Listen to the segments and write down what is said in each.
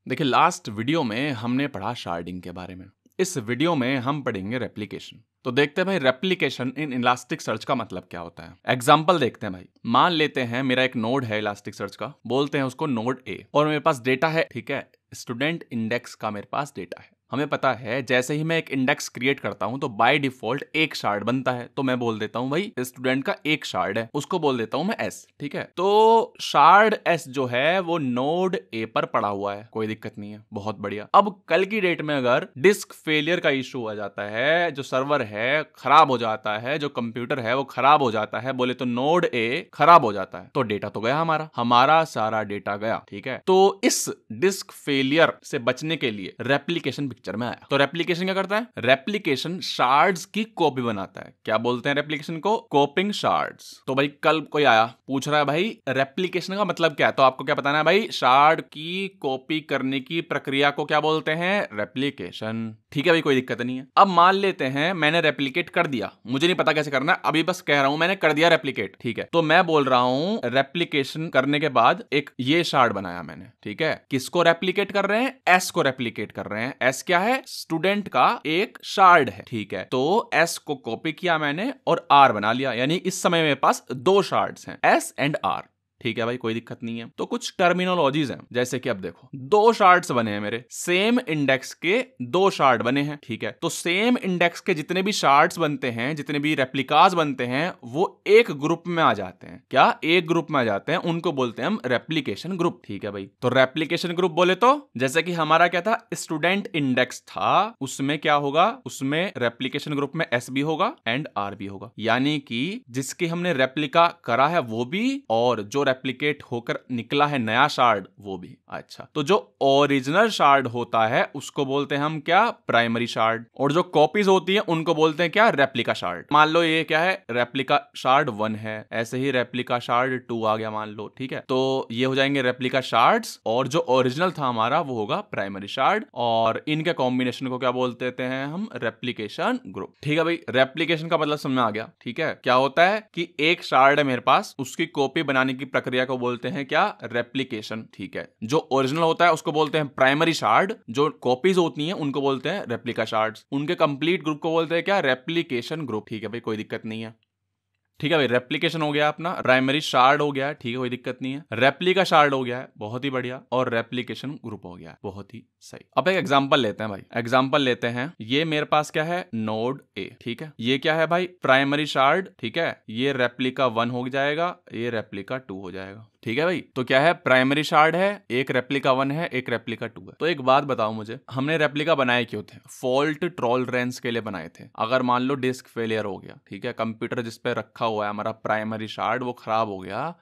देखिए, last video में हमने पढ़ा शार्डिंग के बारे में। इस वीडियो में हम पढ़ेंगे रेप्लिकेशन। तो देखते हैं भाई रेप्लिकेशन इन इलास्टिक सर्च का मतलब क्या होता है। एग्जांपल देखते हैं भाई। मान लेते हैं मेरा एक नोड है इलास्टिक सर्च का, बोलते हैं उसको नोड ए, और मेरे पास डेटा है, ठीक है, स्टूडेंट इंडेक्स का मेरे पास डेटा है। हमें पता है जैसे ही मैं एक इंडेक्स क्रिएट करता हूं तो बाय डिफॉल्ट एक शार्ड बनता है। तो मैं बोल देता हूं भाई स्टूडेंट का एक शार्ड है, उसको बोल देता हूं मैं एस, ठीक है। तो शार्ड एस जो है वो नोड ए पर पड़ा हुआ है, कोई दिक्कत नहीं है, बहुत बढ़िया। अब कल की डेट में अगर डिस्क फेलियर का इशू आ जाता है, जो सर्वर है खराब हो जाता है, जो कंप्यूटर है वो खराब हो जाता है, बोले तो नोड ए खराब हो जाता है, तो डेटा तो गया, हमारा सारा डेटा गया, ठीक है। तो इस डिस्क फेलियर से बचने के लिए रेप्लिकेशन पिक्चर में आया। तो रेप्लिकेशन क्या करता है? रेप्लिकेशन शार्ड्स की कॉपी बनाता है। क्या बोलते हैं रेप्लिकेशन को? कॉपिंग शार्ड्स। तो भाई कल कोई आया पूछ रहा है भाई रेप्लिकेशन का मतलब क्या है, तो आपको क्या बताना है भाई? शार्ड की कॉपी करने की प्रक्रिया को क्या बोलते हैं? रेप्लिकेशन। ठीक है भाई, कोई दिक्कत नहीं है। अब मान लेते हैं मैंने रेप्लिकेट कर दिया, मुझे नहीं पता कैसे करना है, अभी बस कह रहा हूं मैंने कर दिया रेप्लिकेट, ठीक है। तो मैं बोल रहा हूं रेप्लिकेशन करने के बाद एक ये शार्ड बनाया मैंने, ठीक है। किसको रेप्लिकेट कर रहे हैं? एस को रेप्लिकेट कर रहे हैं। एस क्या है? स्टूडेंट का एक शार्ड है, ठीक है। तो एस को कॉपी किया मैंने और आर बना लिया, यानी इस समय मेरे पास दो शार्ड्स हैं, एस एंड आर। ठीक है भाई, कोई दिक्कत नहीं है। तो कुछ टर्मिनोलॉजीज हैं, जैसे कि अब देखो दो शार्ड्स बने हैं मेरे, सेम इंडेक्स के दो शार्ड बने हैं, ठीक है। तो सेम इंडेक्स के जितने भी शार्ड्स बनते हैं, जितने भी रेप्लिकास बनते हैं, वो एक ग्रुप में आ जाते हैं। क्या? एक ग्रुप में आ जाते हैं, उनको बोलते हैं हम रेप्लिकेशन ग्रुप, ठीक है भाई। तो रेप्लिकेशन ग्रुप बोले तो जैसे कि हमारा क्या था, स्टूडेंट इंडेक्स था, उसमें क्या होगा? उसमें रेप्लिकेशन ग्रुप में एस भी होगा एंड आर भी होगा, यानी कि जिसकी हमने रेप्लिका करा है वो भी, और जो रेप्लिकेट होकर निकला है नया शार्ड वो भी। अच्छा, तो जो ओरिजिनल शार्ड होता है उसको बोलते हैं हम क्या? Primary shard. और जो कॉपीज होती है उनको बोलते हैं क्या? Replica shard. मान लो ये क्या है? रेप्लिका शार्ड 1 है, ऐसे ही रेप्लिका शार्ड 2 आ गया मान लो, ठीक है। तो ये हो जाएंगे रेप्लिका शार्ड्स, और जो ओरिजिनल था हमारा वो होगा प्राइमरी शार्ड, और इनके कॉम्बिनेशन को क्या बोलते हैं हम? Replication group. ठीक है भाई, रेप्लिकेशन का मतलब समझ में आ गया, ठीक है। क्या होता है कि एक शार्ड है मेरे पास, उसकी कॉपी बनाने की प्रक्रिया को बोलते हैं क्या? रेप्लिकेशन, ठीक है। जो ओरिजिनल होता है उसको बोलते हैं प्राइमरी शार्ड, जो कॉपीज होती हैं उनको बोलते हैं रेप्लिका शार्ड्स, उनके कंप्लीट ग्रुप को बोलते हैं क्या? Replication group. ठीक है भाई, कोई दिक्कत नहीं है। ठीक है भाई, रेप्लिकेशन हो गया अपना, प्राइमरी शार्ड हो गया, ठीक है, कोई दिक्कत नहीं है। रेप्लिका शार्ड हो गया है, बहुत ही बढ़िया, और रेप्लिकेशन ग्रुप हो गया है, बहुत ही सही। अब एक एग्जांपल लेते हैं भाई, एग्जांपल लेते हैं। ये मेरे पास क्या है? नोड ए, ठीक है। ये क्या है भाई? प्राइमरी शार्ड, ठीक है। ये रेप्लिका 1 हो जाएगा, ये रेप्लिका 2 हो जाएगा, ठीक है भाई। तो क्या है? प्राइमरी शार्ड है, एक रेप्लिका 1 है, एक रेप्लिका 2 है। तो एक बात बताओ मुझे, हमने रेप्लिका बनाए क्यों थे? फॉल्ट टॉलरेंस के लिए बनाए थे। अगर मान लो डिस्क फेलियर हो गया, ठीक है, कंप्यूटर जिस पे रखा हुआ है हमारा प्राइमरी शार्ड वो खराब हो गया,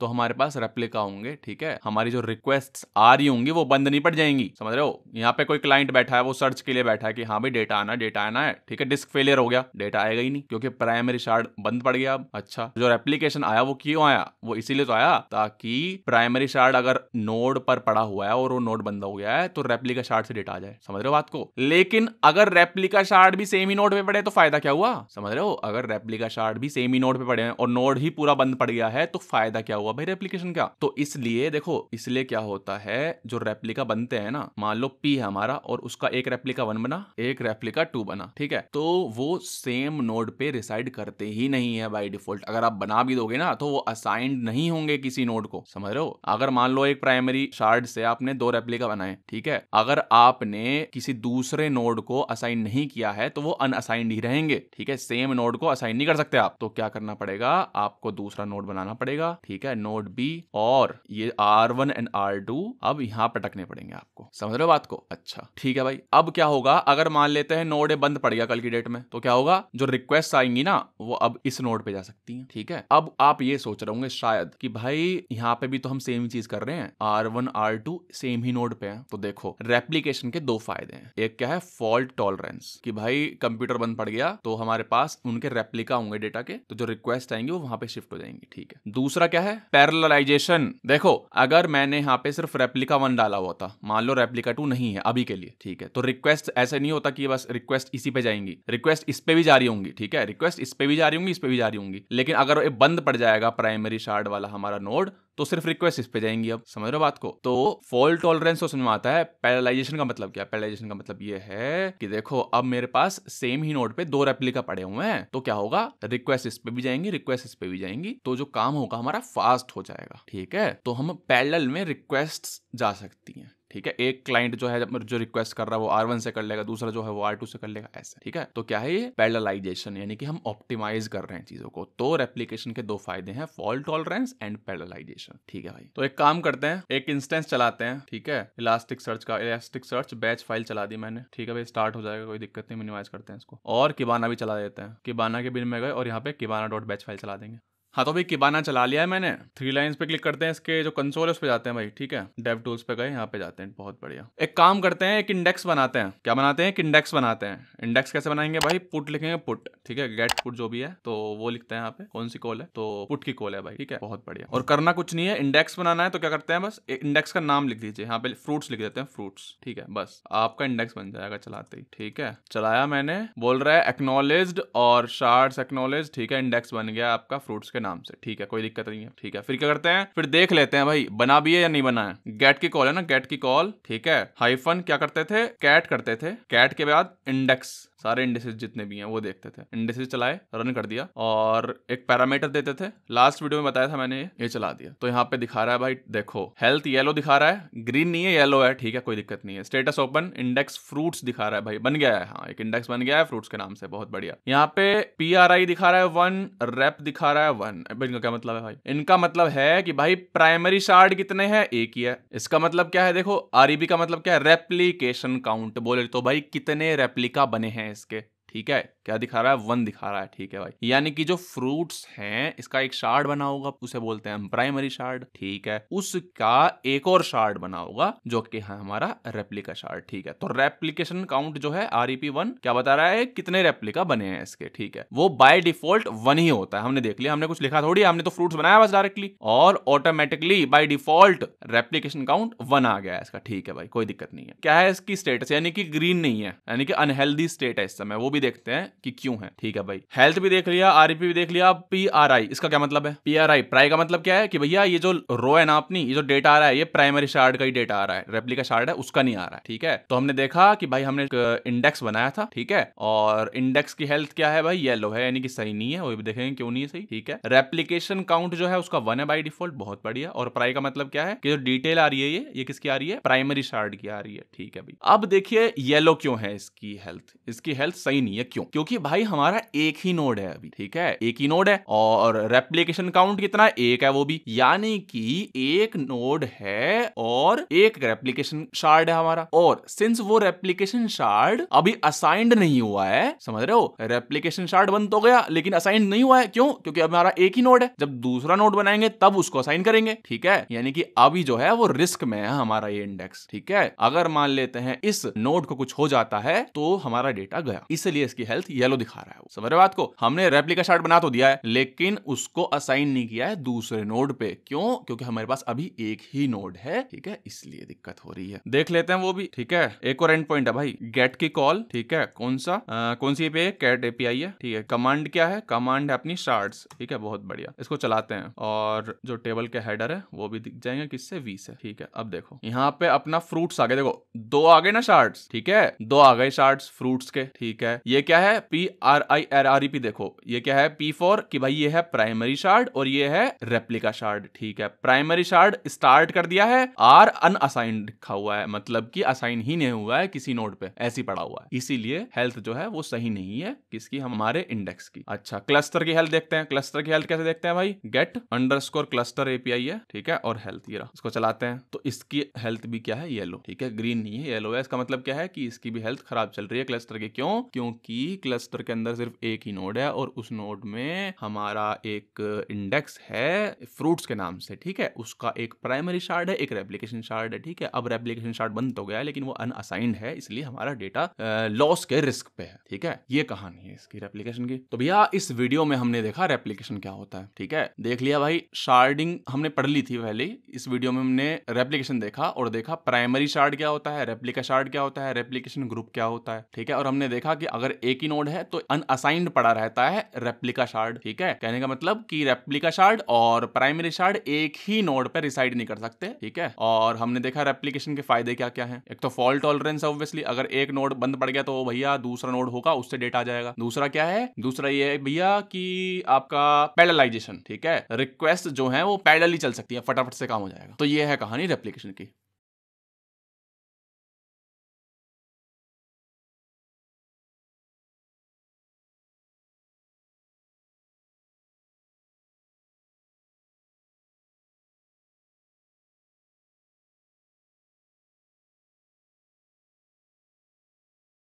तो हमारे पास रेप्लिका होंगे, ठीक है। हमारी जो रिक्वेस्ट्स आ रही होंगी वो बंद नहीं पड़ जाएंगी, समझ रहे हो। यहाँ पे कोई क्लाइंट बैठा है, वो सर्च के लिए बैठा है कि हाँ भाई डेटा आना है, ठीक है। डिस्क फेलियर हो गया, डेटा आएगा ही नहीं, क्योंकि प्राइमरी शार्ड बंद पड़ गया। अब अच्छा, जो रेप्लिकेशन आया वो क्यों आया? वो इसीलिए तो आया ताकि प्राइमरी शार्ड अगर नोड पर पड़ा हुआ है और वो नोड बंद हो गया है तो रेप्लिका शार्ड से डेटा आ जाए, समझ रहे हो बात को। लेकिन अगर रेप्लिका शार्ड भी सेम ही नोड पे पड़े तो फायदा क्या हुआ? समझ रहे हो, अगर रेप्लिका शार्ड भी सेम ही नोड पे पड़े हैं और नोड ही पूरा बंद पड़ गया है तो फायदा क्या हुआ भाई रेप्लिकेशन का? तो इसलिए देखो, इसलिए क्या होता है, जो रेप्लिका बनते हैं ना, मान लो P है हमारा और उसका एक रेप्लिका 1 बना, एक रेप्लिका 2 बना, ठीक है। तो वो सेम नोड पे रिसाइड करते ही नहीं है बाय डिफॉल्ट। अगर आप बना भी दोगे ना तो वो असाइंड नहीं होंगे किसी नोड को, समझ रहे हो। अगर मान लो एक प्राइमरी शार्ड से आपने 2 रेप्लिका बनाए, ठीक है, अगर आपने किसी दूसरे नोड को असाइन नहीं किया है तो वो अनअसाइंड ही रहेंगे, ठीक है। सेम नोड को असाइन नहीं कर सकते आप, तो क्या करना पड़ेगा? आपको दूसरा नोड बनाना पड़ेगा, ठीक है, नोड B, और ये R1 एंड R2 अब यहां पटकने पड़ेंगे आपको, समझ रहे हो बात को। अच्छा ठीक है भाई, अब क्या होगा? अगर मान लेते हैं नोड ए बंद पड़ गया कल की डेट में, तो क्या होगा? जो रिक्वेस्ट आएंगी ना वो अब इस नोड पे जा सकती हैं, ठीक है। अब आप ये सोच रहे होंगे शायद कि भाई यहाँ पे भी तो हम सेम चीज कर रहे हैं, R1 R2 सेम ही नोड पे है। तो देखो, रेप्लिकेशन के 2 फायदे हैं। एक क्या है? फॉल्ट टॉलरेंस, कि भाई कंप्यूटर बंद पड़ गया तो हमारे पास उनके रेप्लिका होंगे डेटा के, तो जो रिक्वेस्ट आएंगे वो वहां पे शिफ्ट हो जाएंगे, ठीक है। दूसरा क्या है? पैरेललाइजेशन। देखो अगर मैंने यहाँ पे सिर्फ रेप्लिका 1 डाला हुआ था, मान लो रेप्लिका 2 नहीं है अभी के लिए, ठीक है, तो रिक्वेस्ट ऐसे नहीं होता कि बस रिक्वेस्ट इसी पे जाएंगी, रिक्वेस्ट इस पे भी जारी होंगी, ठीक है, रिक्वेस्ट इस पे भी जारी होंगी, इस पे भी जारी होंगी, लेकिन अगर ये बंद पड़ जाएगा प्राइमरी शार्ड वाला हमारा नोड तो सिर्फ रिक्वेस्ट इस पे जाएंगी। अब समझ रहे हो बात को? तो फॉल्ट टॉलरेंस तो समझ में आता है। पैरेललाइजेशन का मतलब क्या है? पैरेललाइजेशन का मतलब ये है कि देखो अब मेरे पास सेम ही नोड पे 2 रेप्लिका पड़े हुए हैं, तो क्या होगा, रिक्वेस्ट इस पे भी जाएंगी, रिक्वेस्ट इस पे भी जाएंगी, तो जो काम होगा हमारा फास्ट हो जाएगा, ठीक है। तो हम पैरेलल में रिक्वेस्ट जा सकती हैं, ठीक है। एक क्लाइंट जो है जो रिक्वेस्ट कर रहा है वो R1 से कर लेगा, दूसरा जो है वो R2 से कर लेगा, ऐसे, ठीक है। तो क्या है ये? पैरेललाइजेशन, यानी कि हम ऑप्टिमाइज कर रहे हैं चीजों को। तो रेप्लिकेशन के 2 फायदे हैं, फॉल्ट टॉलरेंस एंड पैरेललाइजेशन, ठीक है भाई। तो एक काम करते हैं, एक इंस्टेंस चलाते हैं, ठीक है, इलास्टिक सर्च का। इलास्टिक सर्च बैच फाइल चला दी मैंने, ठीक है भाई, स्टार्ट हो जाएगा, कोई दिक्कत नहीं। मिनिमाइज करते हैं इसको और किबाना भी चला देते हैं। किबाना के बिन में गए और यहाँ पे किबाना.बैच फाइल चला देंगे। हाँ तो भाई किबाना चला लिया है मैंने। 3 लाइन्स पे क्लिक करते हैं, इसके जो कंसोल है उस पे जाते हैं भाई, ठीक है। डेव टूल्स पे गए, यहाँ पे जाते हैं, बहुत बढ़िया। एक काम करते हैं, एक इंडेक्स बनाते हैं। क्या बनाते हैं? एक इंडेक्स बनाते हैं। इंडेक्स कैसे बनाएंगे भाई? पुट लिखेंगे, पुट, ठीक है, गेट पुट जो भी है तो वो लिखते हैं यहाँ पे। कौन सी कॉल है? तो पुट की कॉल है भाई, ठीक है, बहुत बढ़िया। और करना कुछ नहीं है, इंडेक्स बनाना है तो क्या करते हैं, बस इंडेक्स का नाम लिख दीजिए, यहाँ पे फ्रूट्स लिख देते हैं, फ्रूट्स, ठीक है, बस आपका इंडेक्स बन जाएगा चलाते ही, ठीक है। चलाया मैंने, बोल रहा है एक्नॉलेज्ड और शार्ड्स एक्नॉलेज्ड, ठीक है, इंडेक्स बन गया आपका फ्रूट्स के नाम से, ठीक है, कोई दिक्कत नहीं है, ठीक है। फिर क्या करते हैं, फिर देख लेते हैं भाई बना भी है या नहीं बना है। गेट की कॉल है ना, गेट की कॉल, ठीक है, हाइफन क्या करते थे, कैट करते थे, कैट के बाद इंडेक्स, सारे इंडेक्सेस जितने भी हैं वो देखते थे। इंडेक्सेस चलाए, रन कर दिया और एक पैरामीटर देते थे, लास्ट वीडियो में बताया था मैंने, ये चला दिया। तो यहाँ पे दिखा रहा है भाई, देखो हेल्थ येलो दिखा रहा है, ग्रीन नहीं है, येलो है, ठीक है, कोई दिक्कत नहीं है। स्टेटस ओपन, इंडेक्स फ्रूट्स दिखा रहा है भाई, बन गया है, हाँ एक इंडेक्स बन गया है फ्रूट्स के नाम से, बहुत बढ़िया। यहाँ पे PRI दिखा रहा है 1, रेप दिखा रहा है 1। इनका क्या मतलब है भाई? इनका मतलब है कि भाई प्राइमरी शार्ड कितने हैं? एक ही है। इसका मतलब क्या है? देखो REB का मतलब क्या है? Replication count. बोले तो भाई कितने रेप्लिका बने हैं इसके, ठीक है। क्या दिखा रहा है? 1 दिखा रहा है, ठीक है भाई। यानी कि जो फ्रूट्स हैं इसका एक शार्ड बना होगा, उसे बोलते हैं हम प्राइमरी शार्ड, ठीक है। उसका एक और शार्ड बना होगा जो कि है हमारा रेप्लिका शार्ड, ठीक है। तो रेप्लिकेशन काउंट जो है REP1 क्या बता रहा है, कितने रेप्लिका बने हैं इसके, ठीक है। वो बाय डिफॉल्ट 1 ही होता है, हमने देख लिया, हमने कुछ लिखा थोड़ी, हमने तो फ्रूट्स बनाया बस डायरेक्टली, और automatically by default replication count 1 आ गया है इसका, ठीक है भाई, कोई दिक्कत नहीं है। क्या है इसकी स्टेटस? यानी कि ग्रीन नहीं है, यानी कि अनहेल्दी स्टेट है इस समय, वो भी देखते हैं कि क्यों है, ठीक है भाई। हेल्थ भी देख लिया, REP भी देख लिया। PRI इसका क्या मतलब है? PRI प्राइ का मतलब क्या है कि भैया ये जो रो है ना अपनी, ये जो डेटा आ रहा है ये प्राइमरी शार्ड का ही डेटा आ रहा है, रेप्लिका शार्ड है उसका नहीं आ रहा है, ठीक है। तो हमने देखा कि भाई हमने एक इंडेक्स बनाया था, ठीक है, और इंडेक्स की हेल्थ क्या है भाई? येलो है, यानी कि सही नहीं है, वो भी देखेंगे क्यों नहीं है सही, ठीक है। रेप्लिकेशन काउंट जो है उसका 1 है बाई डिफॉल्ट, बहुत बढ़िया। और प्राइ का मतलब क्या है कि जो डिटेल आ रही है ये किसकी आ रही है? प्राइमरी शार्ड की आ रही है, ठीक है भाई। अब देखिए येलो क्यों है इसकी हेल्थ? इसकी हेल्थ सही नहीं है, क्यों? क्योंकि भाई हमारा एक ही नोड है अभी, ठीक है, एक ही नोड है, और रेप्लिकेशन काउंट कितना? एक है वो भी, यानी कि एक नोड है और एक रेप्लिकेशन शार्ड है हमारा। और सिंस वो रेप्लिकेशन शार्ड अभी असाइंड नहीं हुआ है, समझ रहे हो, रेप्लिकेशन शार्ड बन तो गया लेकिन असाइंड नहीं हुआ है, क्यों? क्योंकि अब हमारा एक ही नोड है, जब दूसरा नोड बनाएंगे तब उसको असाइन करेंगे, ठीक है। यानी कि अभी जो है वो रिस्क में है हमारा ये इंडेक्स, ठीक है। अगर मान लेते हैं इस नोड को कुछ हो जाता है तो हमारा डेटा गया, इसलिए इसकी हेल्थ येलो दिखा रहा है। समझ रहे बात को? हमने रेप्लिका शार्ड बना तो दिया है लेकिन उसको असाइन नहीं किया है दूसरे नोड पे, क्यों? क्योंकि हमारे पास अभी एक ही नोड है, ठीक है, इसलिए दिक्कत हो रही है। देख लेते हैं वो भी, ठीक है। एक और एंड पॉइंट है भाई, गेट की कॉल, ठीक है, कौन सी पे? कैट API है, ठीक है। कमांड क्या है? कमांड है अपनी शार्ड्स, ठीक है, बहुत बढ़िया। इसको चलाते हैं और जो टेबल के हेडर है वो भी दिख जाएंगे, किससे? V से, ठीक है। अब देखो यहाँ पे अपना फ्रूट्स आ गए, देखो 2 आ गए ना शार्ड्स, ठीक है, 2 आ गए शार्ड्स फ्रूट्स के, ठीक है। ये क्या है? PRIREP, देखो ये क्या है? P4 कि भाई ये है प्राइमरी शार्ड और ये है रेप्लिका शार्ड, ठीक है। प्राइमरी शार्ड स्टार्ट कर दिया है, R अनअसाइंड लिखा हुआ है, मतलब कि असाइन ही नहीं हुआ है किसी नोड पे, ऐसी पड़ा हुआ है, इसीलिए हेल्थ जो है वो सही नहीं है किसकी? हमारे इंडेक्स की। अच्छा क्लस्टर की हेल्थ देखते हैं। क्लस्टर की हेल्थ कैसे देखते हैं भाई? गेट अंडरस्कोर क्लस्टर API है, ठीक है, और हेल्थ ये रहा, इसको चलाते हैं तो इसकी हेल्थ भी क्या है? येलो, ठीक है, ग्रीन नहीं है, येलो है। इसका मतलब क्या है कि इसकी भी हेल्थ खराब चल रही है क्लस्टर की, क्यों? क्योंकि क्लस्टर के अंदर सिर्फ एक ही नोड है और उस नोड में हमारा एक इंडेक्स है फ्रूट्स के नाम से, ठीक है। उसका एक प्राइमरी शार्ड है, एक रेप्लिकेशन शार्ड है, ठीक है। अब रेप्लिकेशन शार्ड बंद तो गया है लेकिन वो अनअसाइंड है, इसलिए हमारा डेटा लॉस के रिस्क पे है, ठीक है। ये कहानी है इसकी रेप्लिकेशन की। तो भैया इस वीडियो में हमने देखा रेप्लिकेशन क्या होता है, ठीक है। देख लिया भाई, शार्डिंग हमने पढ़ ली थी पहले। इस वीडियो में हमने रेप्लिकेशन देखा और देखा प्राइमरी शार्ड क्या होता है, रेप्लिका शार्ड क्या होता है, रेप्लिकेशन ग्रुप क्या होता है, ठीक है। और हमने देखा कि अगर एक ही नोड है तो अनअसाइंड पड़ा रहता है रेप्लिका शार्ड, ठीक है। कहने का मतलब कि रेप्लिका शार्ड और प्राइमरी शार्ड एक ही नोड पर रिसाइड नहीं कर सकते, ठीक है। और हमने देखा रेप्लिकेशन के फायदे क्या क्या हैं। एक तो फॉल्ट टॉलरेंस, ऑब्वियसली अगर एक नोड बंद पड़ गया तो भैया दूसरा नोड होगा उससे डेटा आ जाएगा। दूसरा क्या है, दूसरा ये है भैया कि आपका पैरेललाइजेशन, ठीक है। रिक्वेस्ट जो है वो पैरेलली चल सकती है, फटाफट से काम हो जाएगा। तो ये है कहानी रेप्लिकेशन की।